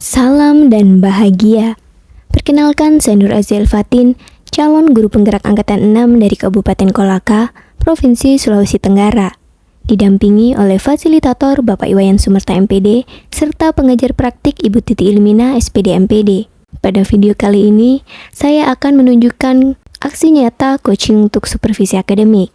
Salam dan bahagia. Perkenalkan, saya Nur Aziel Fatin, calon guru penggerak angkatan 6 dari Kabupaten Kolaka, Provinsi Sulawesi Tenggara. Didampingi oleh fasilitator Bapak Iwayan Sumerta MPD, serta pengajar praktik Ibu Titi Ilmina SPD MPD. Pada video kali ini, saya akan menunjukkan aksi nyata coaching untuk supervisi akademik.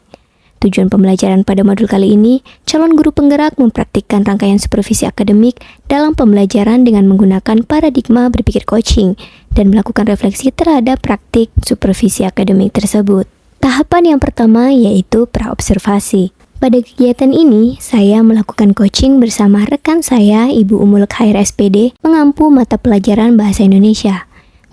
Tujuan pembelajaran pada modul kali ini, calon guru penggerak mempraktikkan rangkaian supervisi akademik dalam pembelajaran dengan menggunakan paradigma berpikir coaching dan melakukan refleksi terhadap praktik supervisi akademik tersebut. Tahapan yang pertama yaitu praobservasi. Pada kegiatan ini, saya melakukan coaching bersama rekan saya, Ibu Umul Khair SPD, mengampu mata pelajaran Bahasa Indonesia.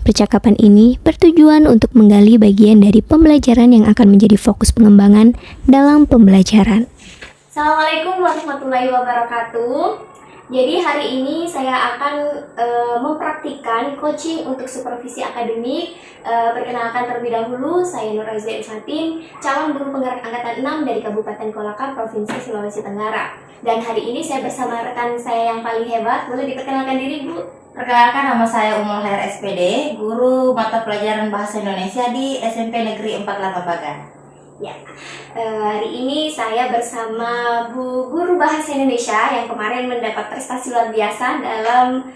Percakapan ini bertujuan untuk menggali bagian dari pembelajaran yang akan menjadi fokus pengembangan dalam pembelajaran. Assalamualaikum warahmatullahi wabarakatuh. Jadi hari ini saya akan mempraktikkan coaching untuk supervisi akademik. Perkenalkan terlebih dahulu, saya Nur Aziel Fatin, calon guru penggerak angkatan 6 dari Kabupaten Kolaka, Provinsi Sulawesi Tenggara. Dan hari ini saya bersama rekan saya yang paling hebat. Boleh diperkenalkan diri, Bu? Perkenalkan, nama saya Umul Khair SPD, guru mata pelajaran Bahasa Indonesia di SMP Negeri 4 Latabagan. Ya, hari ini saya bersama Bu Guru Bahasa Indonesia yang kemarin mendapat prestasi luar biasa dalam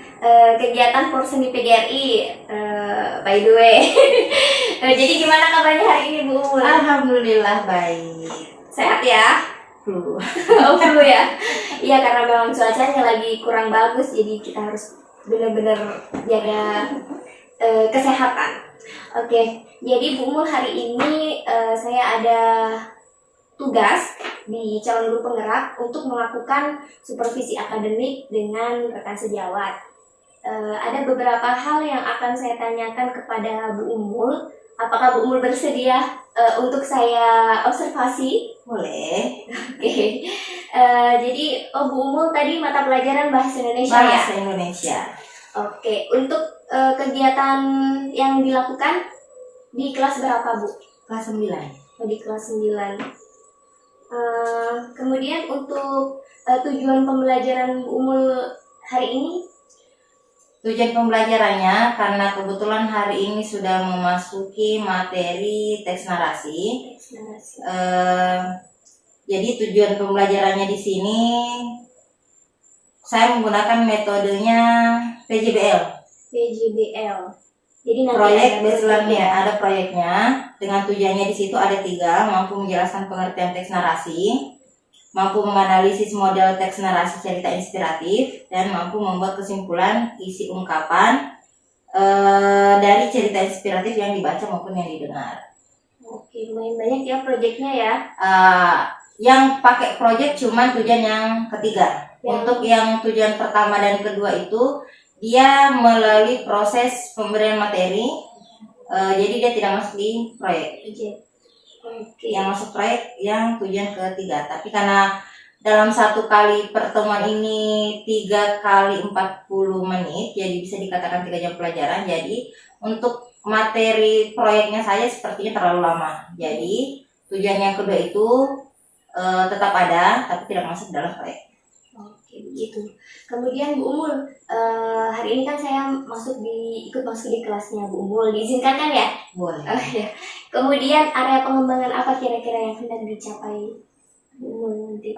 kegiatan Porseni PGRI. By the way, jadi gimana kabarnya hari ini, Bu? Alhamdulillah baik. Sehat ya? Flu. Oh, flu ya? Iya, karena memang cuacanya lagi kurang bagus, jadi kita harus benar-benar jaga kesehatan. Oke, jadi Bu Mul, hari ini saya ada tugas di calon guru penggerak untuk melakukan supervisi akademik dengan rekan sejawat. Ada beberapa hal yang akan saya tanyakan kepada Bu Umul. Apakah Bu Umul bersedia untuk saya observasi? Boleh. Oke. Jadi Bu Umul tadi mata pelajaran Bahasa Indonesia ya? Bahasa Indonesia. Oke, untuk kegiatan yang dilakukan di kelas berapa, Bu? Kelas 9. Oh, di kelas 9. Kemudian untuk tujuan pembelajaran Bu Umul hari ini? Tujuan pembelajarannya karena kebetulan hari ini sudah memasuki materi teks narasi. Jadi tujuan pembelajarannya di sini saya menggunakan metodenya PJBL. PJBL. Jadi nanti Proyek ada baseline-nya, ada proyeknya. Dengan tujuannya di situ ada 3, mampu menjelaskan pengertian teks narasi, mampu menganalisis model teks narasi cerita inspiratif, dan mampu membuat kesimpulan isi ungkapan dari cerita inspiratif yang dibaca maupun yang didengar. Oke, lumayan banyak ya proyeknya ya. Yang pakai proyek cuma tujuan yang ketiga. Untuk yang tujuan pertama dan kedua itu dia melalui proses pemberian materi, jadi dia tidak masuk di proyek. Oke. Yang masuk proyek yang tujuan ketiga. Tapi karena dalam satu kali pertemuan ini 3 kali 40 menit, jadi bisa dikatakan 3 jam pelajaran. Jadi untuk materi proyeknya saja sepertinya terlalu lama. Jadi tujuan yang kedua itu tetap ada, tapi tidak masuk dalam proyek. Oke, begitu. Kemudian Bu Umul, hari ini kan saya ikut masuk di kelasnya Bu Umul. Diizinkan kan ya? Boleh. Ya. Kemudian area pengembangan apa kira-kira yang hendak dicapai Bu Umul nanti?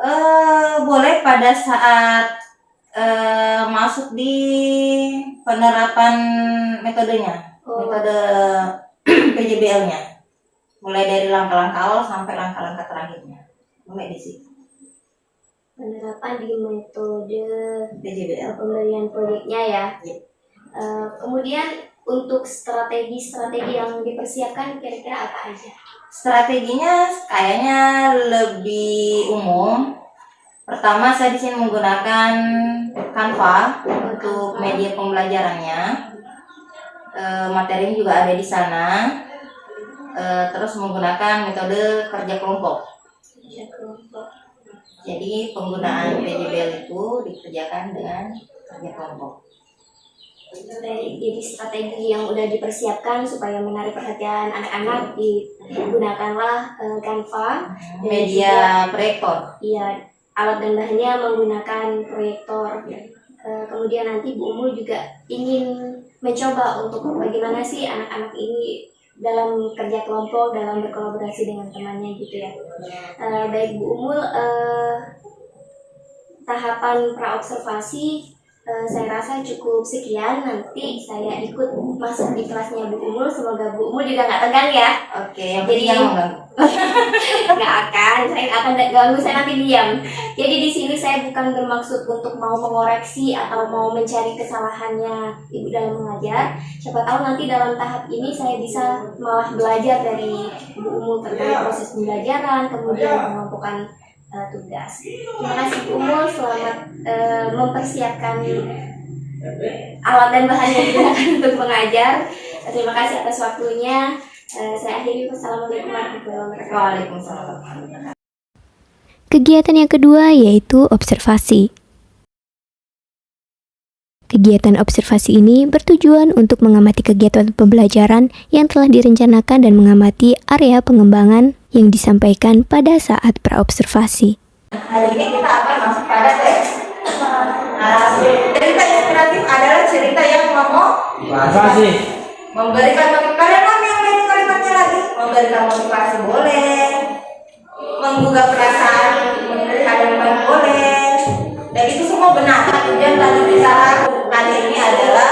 Boleh pada saat masuk di penerapan metodenya, metode PJBL-nya. Mulai dari langkah-langkah awal sampai langkah-langkah terakhirnya. Mulai di situ. Penerapan di metode PJBL. pemberian proyeknya ya. Yep. Kemudian untuk strategi yang dipersiapkan kira-kira apa aja? Strateginya kayaknya lebih umum. Pertama, saya di sini menggunakan Canva untuk media pembelajarannya. Materinya juga ada di sana. Terus menggunakan metode kerja kelompok. Jadi penggunaan PJBL itu dikerjakan dengan kerja kelompok. Jadi strategi yang udah dipersiapkan supaya menarik perhatian anak-anak digunakanlah Canva, media proyektor. Iya, alat dan bahannya menggunakan proyektor. kemudian nanti Bu Umul juga ingin mencoba untuk bagaimana sih anak-anak ini dalam kerja kelompok, dalam berkolaborasi dengan temannya gitu ya. Baik Bu Umul, tahapan praobservasi saya rasa cukup sekian. Nanti saya ikut masuk di kelasnya Bu Umul. Semoga Bu Umul juga nggak tegang ya. Oke, Jadi nggak akan, saya akan ganggu, saya nanti diam. Jadi di sini saya bukan bermaksud untuk mau mengoreksi atau mau mencari kesalahannya Ibu dalam mengajar. Siapa tahu nanti dalam tahap ini saya bisa malah belajar dari Bu Umul terkait proses pembelajaran, kemudian mengelompokkan tugas. Terima kasih Bu Umul, selamat mempersiapkan alat dan bahan yang digunakan untuk mengajar. Terima kasih atas waktunya. Saya akhiri. Wassalamualaikum warahmatullahi wabarakatuh. Waalaikumsalam. Kegiatan yang kedua yaitu observasi. Kegiatan observasi ini bertujuan untuk mengamati kegiatan pembelajaran yang telah direncanakan dan mengamati area pengembangan yang disampaikan pada saat praobservasi. Hari ini kita akan masuk pada tes. Cerita inspiratif adalah cerita yang memberikan motivasi. Kalian mau yang lain kalimatnya lagi? Memberikan motivasi boleh, menggugah perasaan terhadap boleh. Dan itu semua benar. Tujuan dari kita kali ini adalah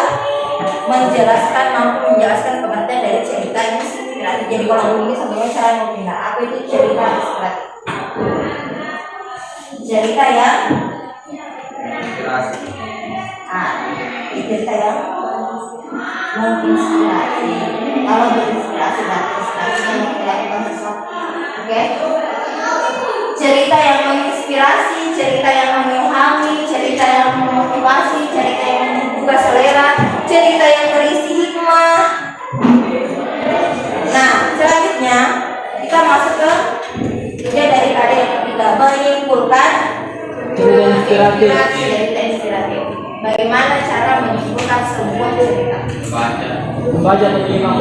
mampu menjelaskan pengertian dari cerita yang inspiratif. Jadi kalau ini sebenarnya cara mau pindah. Apa itu cerita inspiratif? Cerita yang cerita yang menginspirasi. Kalau berinspirasi dan inspirasi yang melakukan sesuatu. Oke? Cerita yang menginspirasi, cerita yang mengilhami, cerita yang memotivasi, cerita yang membuka selera, cerita yang berisi hikmah. Nah, selanjutnya kita masuk ke tujuan dari kade yang ketiga, menyimpulkan cerita inspiratif. Bagaimana cara menyimpulkan sebuah cerita? Membaca dan menyimak.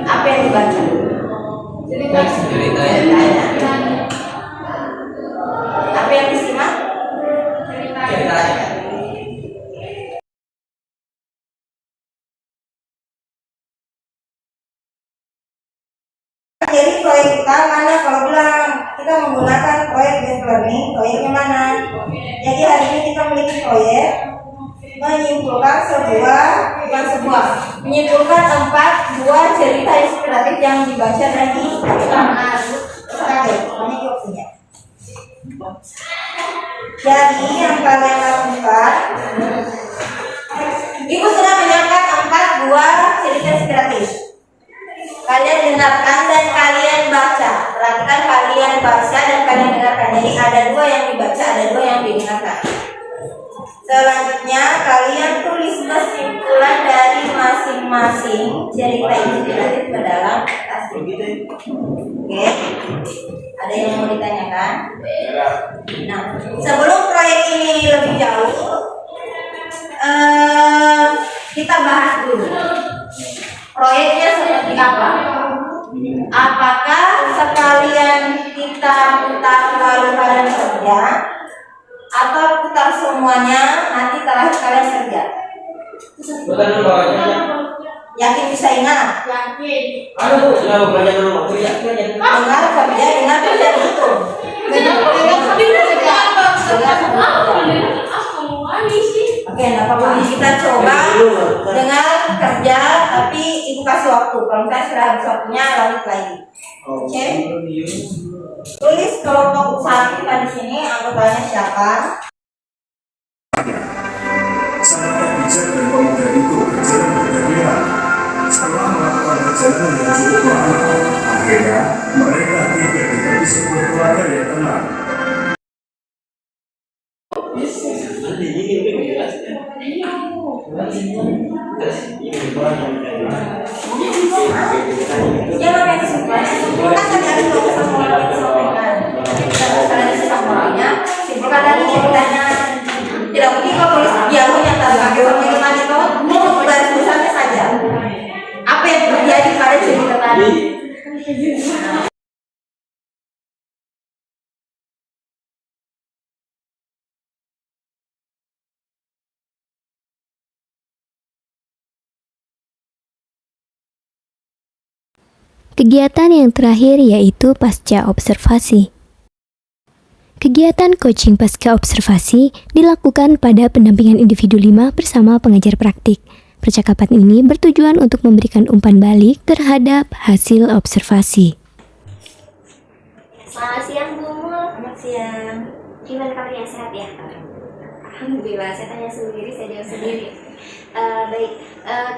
Apa yang dibaca? Cerita. Apa yang disimak? Cerita. Jadi proyek kita mana kalau bilang kita menggunakan proyek based learning, proyeknya mana? Jadi hari ini kita memiliki proyek menyimpulkan menyimpulkan 4 buah cerita inspiratif yang dibaca dan Jadi yang kalian lakukan, Ibu sudah menyiapkan 4 buah cerita inspiratif. Kalian dengarkan dan kalian baca. Perhatikan, kalian baca dan kalian dengarkan. Jadi ada 2 yang dibaca, ada 2 yang didengarkan. Selanjutnya kalian tulis kesimpulan dari masing-masing cerita inspiratif ke dalam kertas. Oke. Ada yang mau ditanyakan? Nah, sebelum proyek ini lebih jauh, kita bahas dulu. Proyeknya seperti apa? Apakah sekalian kita putar lalu kalian kerja, atau putar semuanya nanti terakhir kalian kerja? Bukan dulu bawahnya. Yakin bisa ingat? Yakin. Aduh, jangan belajar dulu. Kerja. Dengar kerja, dengar kerja itu. Oke, nggak apa-apa. Kita coba dengar kerja, tapi ibu kasih waktu. Kalau misalnya sudah habis waktunya, lanjut lagi. Oke. Tulis kelompok 1 di sini, anggotanya siapa? Sangat bijak dan pemuda itu berjalan berdampingan. Setelah melakukan perjalanan yang cukup lama, akhirnya mereka tiba di tepi sebuah keluarga yang tenang. Jangan main kesimpulan. Kesimpulan tadi ada 2 kesimpulan yang disampaikan. Kalian bisa sampaikannya, simpulkan lagi ceritanya. Tidak mungkin kau tulis dialognya antara kakek sama teman itu, cukup garis besarnya saja. Apa yang terjadi pada cerita tadi? Kegiatan yang terakhir yaitu pasca observasi. Kegiatan coaching pasca observasi dilakukan pada pendampingan individu 5 bersama pengajar praktik. Percakapan ini bertujuan untuk memberikan umpan balik terhadap hasil observasi. Selamat siang Bu Mul. Selamat siang. Gimana kabarnya, sehat ya? Alhamdulillah, saya tanya sendiri, saya jawab sendiri. Baik,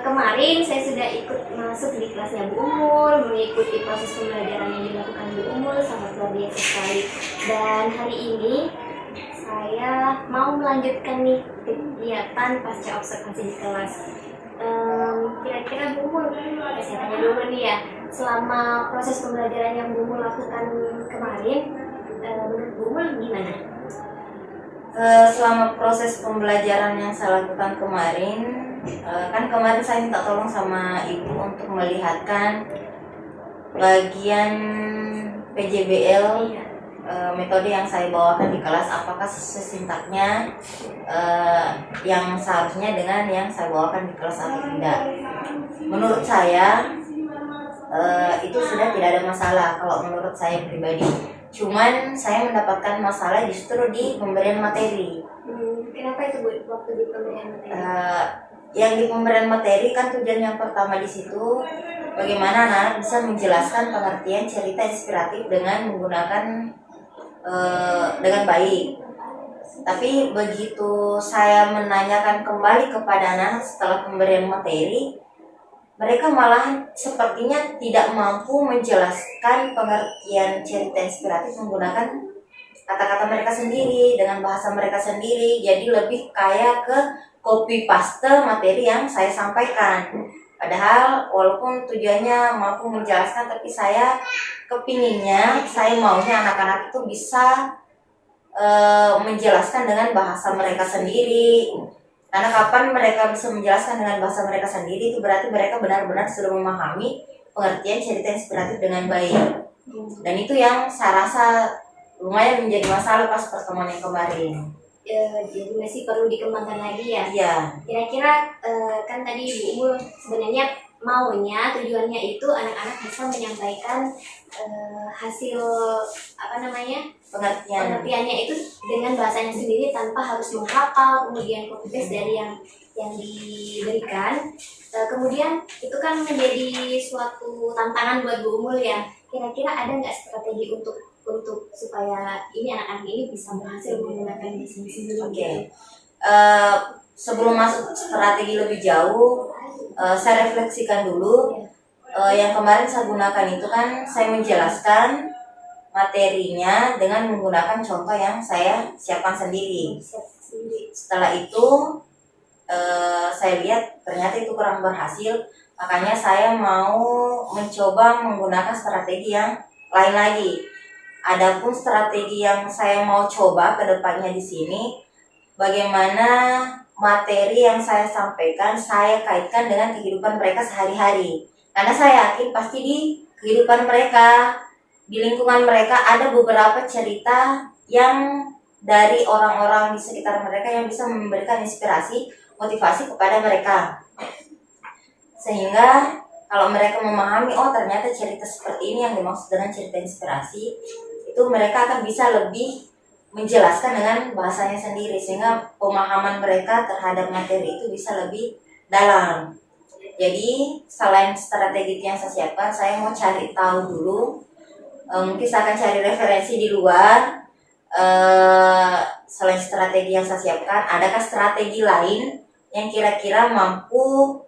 kemarin saya sudah ikut masuk di kelasnya Bu Umul, mengikuti proses pembelajaran yang dilakukan Bu Umul, sangat luar biasa sekali. Dan hari ini saya mau melanjutkan nih kegiatan pasca observasi di kelas. Kira-kira Bu Umul, saya tanya dulu nih ya, selama proses pembelajaran yang Bu Umul lakukan kemarin, menurut Bu Umul gimana? Selama proses pembelajaran yang saya lakukan kemarin, kan kemarin saya minta tolong sama ibu untuk melihatkan bagian PJBL, metode yang saya bawakan di kelas, apakah sesintaknya yang seharusnya dengan yang saya bawakan di kelas atau tidak. Menurut saya itu sudah tidak ada masalah kalau menurut saya pribadi. Cuman saya mendapatkan masalah justru di pemberian materi. Kenapa itu Bu, waktu di pemberian materi? Yang di pemberian materi kan tujuan yang pertama di situ bagaimana anak bisa menjelaskan pengertian cerita inspiratif dengan menggunakan dengan baik. Tapi begitu saya menanyakan kembali kepada anak setelah pemberian materi, mereka malah sepertinya tidak mampu menjelaskan pengertian cerita inspiratif menggunakan kata-kata mereka sendiri, dengan bahasa mereka sendiri. Jadi lebih kayak ke copy paste materi yang saya sampaikan. Padahal walaupun tujuannya mampu menjelaskan, tapi saya kepinginnya, saya maunya anak-anak itu bisa menjelaskan dengan bahasa mereka sendiri. Karena kapan mereka bisa menjelaskan dengan bahasa mereka sendiri, itu berarti mereka benar-benar sudah memahami pengertian cerita inspiratif dengan baik. Dan itu yang saya rasa lumayan menjadi masalah pas pertemuan yang kemarin. Jadi masih perlu dikembangkan lagi ya? Iya. Kira-kira kan tadi Bu Umul sebenarnya maunya, tujuannya itu anak-anak bisa menyampaikan hasil pengertiannya itu dengan bahasanya sendiri tanpa harus menghafal kemudian copy paste dari yang diberikan. Kemudian itu kan menjadi suatu tantangan buat Bu Umul ya. Kira-kira ada nggak strategi untuk supaya ini anak-anak ini bisa berhasil menggunakan bahasanya sendiri? Oke. Sebelum masuk strategi lebih jauh, saya refleksikan dulu. Yang kemarin saya gunakan itu kan saya menjelaskan materinya dengan menggunakan contoh yang saya siapkan sendiri. Setelah itu saya lihat ternyata itu kurang berhasil, makanya saya mau mencoba menggunakan strategi yang lain lagi. Adapun strategi yang saya mau coba ke depannya di sini, bagaimana materi yang saya sampaikan saya kaitkan dengan kehidupan mereka sehari-hari. Karena saya yakin pasti di kehidupan mereka, di lingkungan mereka ada beberapa cerita yang dari orang-orang di sekitar mereka yang bisa memberikan inspirasi, motivasi kepada mereka. Sehingga kalau mereka memahami, oh ternyata cerita seperti ini yang dimaksud dengan cerita inspirasi, itu mereka akan bisa lebih menjelaskan dengan bahasanya sendiri, sehingga pemahaman mereka terhadap materi itu bisa lebih dalam. Jadi selain strategi yang saya siapkan, saya mau cari tahu dulu, mungkin saya akan cari referensi di luar. Selain strategi yang saya siapkan, adakah strategi lain yang kira-kira mampu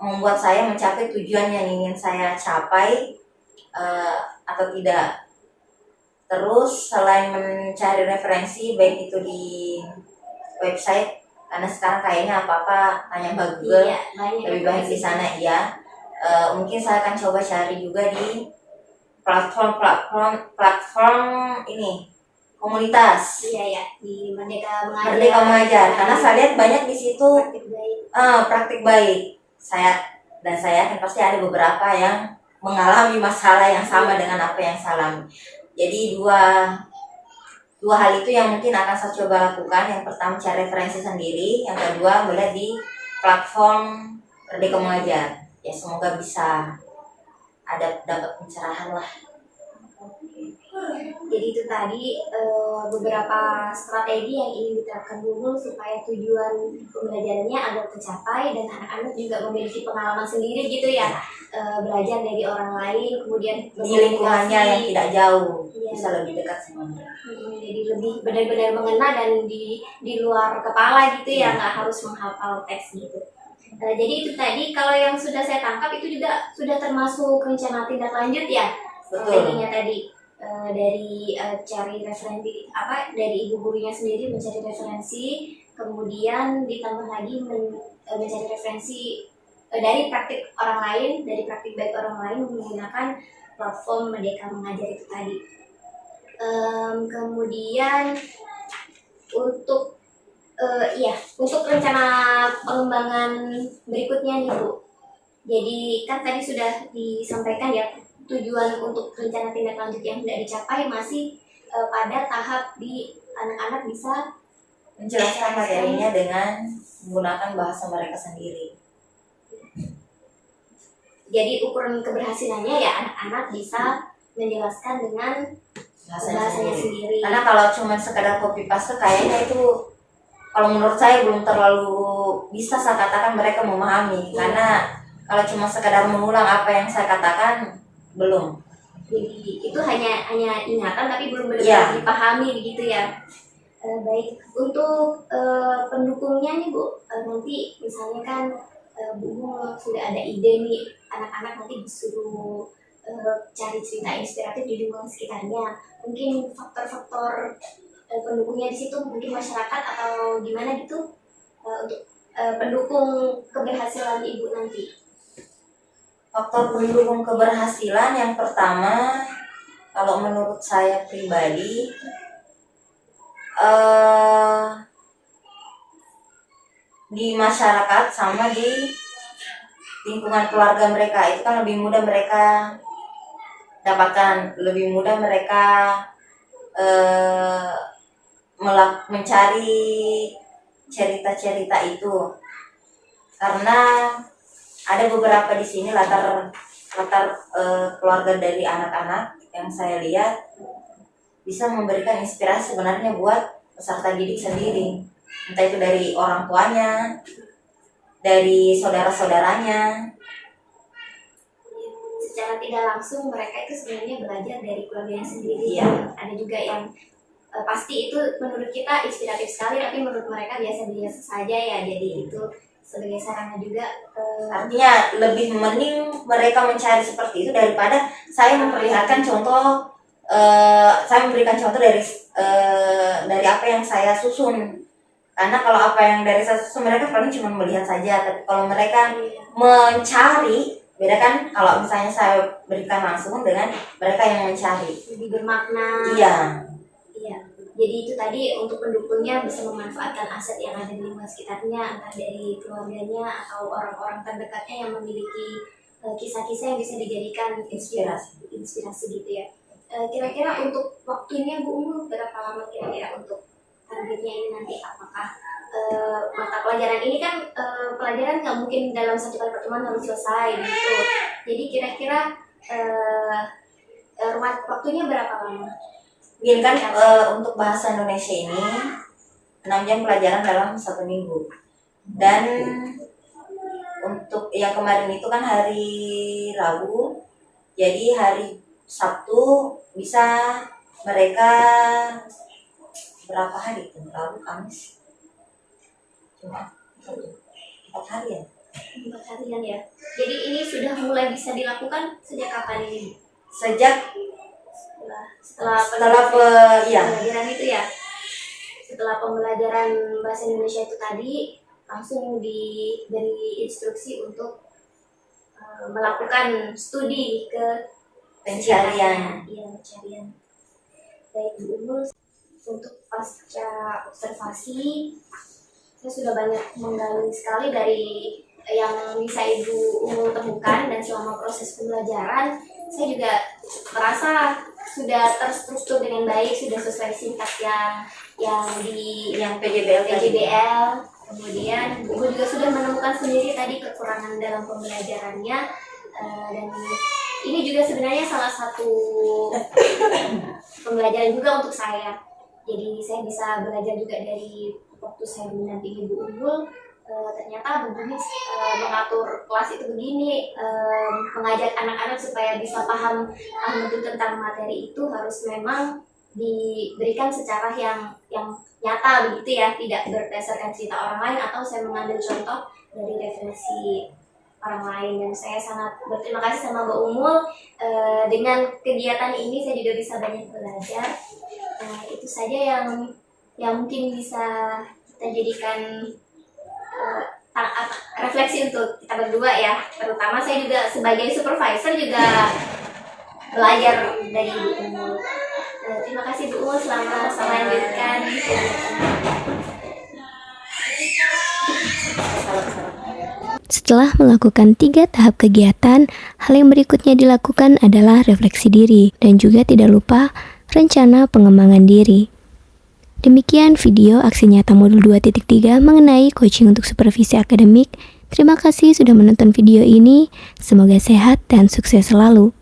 membuat saya mencapai tujuan yang ingin saya capai atau tidak. Terus selain mencari referensi baik itu di website, karena sekarang kayaknya apa-apa tanya ke Google, Iya, lebih baik di sana ya. Mungkin saya akan coba cari juga di platform ini komunitas. Iya ya, di Merdeka Mengajar. Merdeka Mengajar, karena saya lihat banyak di situ Praktik baik. praktik baik. Saya yakin pasti ada beberapa yang mengalami masalah yang sama dengan apa yang saya alami. Jadi dua hal itu yang mungkin akan saya coba lakukan. Yang pertama cari referensi sendiri, yang kedua melihat di platform Merdeka Mengajar. Ya semoga bisa dapat pencerahan lah. Jadi itu tadi beberapa strategi yang ingin diterapkan Bumul supaya tujuan pembelajarannya agar tercapai dan anak-anak juga memiliki pengalaman sendiri gitu ya, belajar dari orang lain, kemudian Di lingkungannya yang tidak jauh, Iya. bisa lebih dekat sama mereka. Jadi lebih benar-benar mengena dan di luar kepala gitu ya, nggak harus menghafal teks gitu. Jadi itu tadi kalau yang sudah saya tangkap itu juga sudah termasuk rencana tindak lanjut ya, strateginya tadi. Dari cari referensi dari ibu gurunya sendiri mencari referensi, kemudian ditambah lagi mencari referensi dari praktik orang lain, dari praktik baik orang lain menggunakan platform Merdeka Mengajar itu tadi. Kemudian untuk untuk rencana pengembangan berikutnya nih Bu. Jadi kan tadi sudah disampaikan ya, tujuan untuk rencana tindak lanjut yang tidak dicapai masih pada tahap di anak-anak bisa Menjelaskan materinya dengan menggunakan bahasa mereka sendiri. Jadi ukuran keberhasilannya ya anak-anak bisa menjelaskan dengan bahasanya sendiri. Karena kalau cuma sekadar copy paste kayaknya itu kalau menurut saya belum terlalu bisa saya katakan mereka memahami. Karena kalau cuma sekadar mengulang apa yang saya katakan belum. Jadi itu hanya ingatan tapi belum benar-benar dipahami begitu ya. Baik, untuk pendukungnya nih Bu, nanti misalnya kan Bu sudah ada ide nih, anak-anak nanti disuruh cari cerita inspiratif di lingkungan sekitarnya. Mungkin faktor-faktor pendukungnya di situ mungkin masyarakat atau gimana gitu untuk pendukung keberhasilan Ibu nanti. Faktor pendukung keberhasilan yang pertama, kalau menurut saya pribadi, di masyarakat sama di lingkungan keluarga mereka itu kan lebih mudah mereka dapatkan, lebih mudah mereka mencari cerita-cerita itu, karena ada beberapa di sini latar keluarga dari anak-anak yang saya lihat bisa memberikan inspirasi sebenarnya buat peserta didik sendiri, entah itu dari orang tuanya, dari saudara-saudaranya. Secara tidak langsung mereka itu sebenarnya belajar dari keluarganya sendiri. Iya. Ada juga yang pasti itu menurut kita inspiratif sekali, tapi menurut mereka biasa-biasa saja ya. Jadi itu sebagai sarana juga. Artinya lebih mending mereka mencari seperti itu daripada saya memperlihatkan contoh. Saya memberikan contoh dari apa yang saya susun. Karena kalau apa yang dari saya susun mereka paling cuma melihat saja. Tapi kalau mereka mencari, beda kan kalau misalnya saya berikan langsung dengan mereka yang mencari. Lebih bermakna. Iya. Jadi itu tadi untuk pendukungnya bisa memanfaatkan aset yang ada di lingkungan sekitarnya, entah dari keluarganya atau orang-orang terdekatnya yang memiliki kisah-kisah yang bisa dijadikan inspirasi gitu ya. Kira-kira untuk waktunya Bu umur berapa lama kira-kira untuk targetnya ini nanti? Apakah mata pelajaran ini kan pelajaran nggak mungkin dalam satu kali pertemuan harus selesai gitu. Jadi kira-kira waktunya berapa lama? Mungkin kan untuk bahasa Indonesia ini 6 jam pelajaran dalam 1 minggu. Dan untuk yang kemarin itu kan hari Rabu, jadi hari Sabtu bisa mereka berapa hari itu? Rabu, Kamis, cuma 4 hari ya? 4 harian ya. Jadi ini sudah mulai bisa dilakukan sejak kapan ini? Sejak setelah iya. pembelajaran itu ya. Setelah pembelajaran bahasa Indonesia itu tadi langsung diberi instruksi untuk melakukan studi ke pencarian. Iya, pencarian. Baik Bu Umul, untuk pasca observasi saya sudah banyak menggali sekali dari yang bisa Ibu Umul temukan, dan selama proses pembelajaran saya juga merasa sudah terstruktur dengan baik, sudah sesuai singkat yang di PJBL. Kemudian Ibu juga sudah menemukan sendiri tadi kekurangan dalam pembelajarannya, dan ini juga sebenarnya salah satu pembelajaran juga untuk saya. Jadi saya bisa belajar juga dari waktu saya mendampingi Bu Umul. Ternyata begini, mengatur kelas itu begini, mengajak anak-anak supaya bisa paham betul tentang materi itu harus memang diberikan secara yang nyata begitu ya, tidak berdasarkan cerita orang lain atau saya mengambil contoh dari referensi orang lain. Dan saya sangat berterima kasih sama Mbak Umul, dengan kegiatan ini saya juga bisa banyak belajar. Itu saja yang mungkin bisa kita jadikan refleksi untuk kita berdua ya. Terutama saya juga sebagai supervisor juga belajar dari Bu Umul. Terima kasih Bu Umul, selamat melanjutkan. Setelah melakukan 3 tahap kegiatan, hal yang berikutnya dilakukan adalah refleksi diri dan juga tidak lupa rencana pengembangan diri. Demikian video aksi nyata modul 2.3 mengenai coaching untuk supervisi akademik. Terima kasih sudah menonton video ini. Semoga sehat dan sukses selalu.